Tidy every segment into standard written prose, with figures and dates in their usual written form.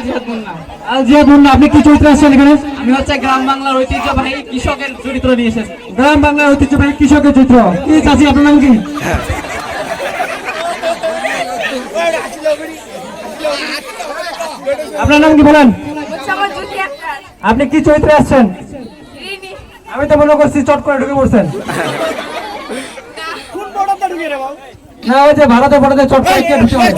জিয়াদ মুন্না, আপনি কি চরিত্রে আসছেন এখানে? আমি হচ্ছে গ্রাম বাংলার ঐতিহ্যবাহী কৃষকের চরিত্র নিয়ে এসেছি। গ্রাম বাংলার ঐতিহ্যবাহী কৃষকের চরিত্র। কি চাচি, আপনার নাম কি? আপনার নাম কি বলেন? আপনি কি চরিত্রে আসছেন? আমি তো মনে করছি চট করে ঢুকে পড়ছেন। না, ওই যে ভারতে পড়াতে চট করে কে ঢুকে পড়ে?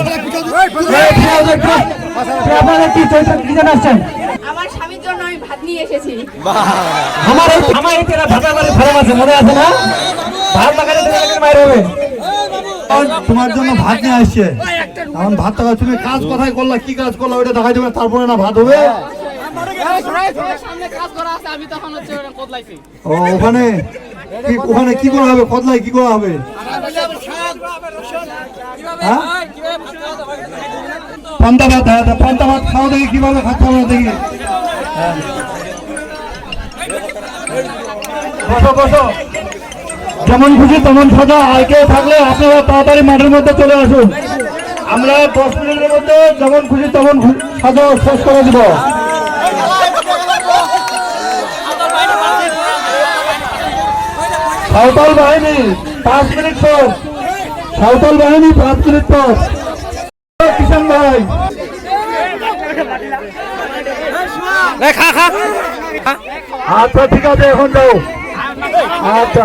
আপনারা কি চরিত্র কি জানা আসছেন? আমার স্বামীর জন্য আমি ভাত নিয়ে এসেছি। আমার এই তেরা ভাতা করে ভালো আছে, মনে আছে না? ভাত লাগালে তেরা মাইর হবে। তোমার জন্য ভাত নিয়ে আসছে, এখন ভাত টাকা তুমি কাজ কোথায় করলা, কি কাজ করলা ওইটা দেখাই দেবে, তারপরে না ভাত হবে। ও ওখানে ওখানে কি করা হবে, কদলাই কি করা হবে? পান্তা ভাত, হ্যাঁ পান্তা ভাত খাওয়া দেখি কিভাবে খাতে হবে দেখি। বসো বসো, যেমন খুশি তেমন সাজা। আর কেউ থাকলে আপনারা তাড়াতাড়ি মাঠের মধ্যে চলে আসুন, আমরা 10 মিনিটের মধ্যে যেমন খুশি তেমন সাজা শেষ করে দিব। সাঁওতাল বাহিনী 5 মিনিট পর, সাঁওতাল বাহিনী 5 মিনিট পর। কিষান ভাই, আচ্ছা ঠিক আছে, এখন যাও। আচ্ছা।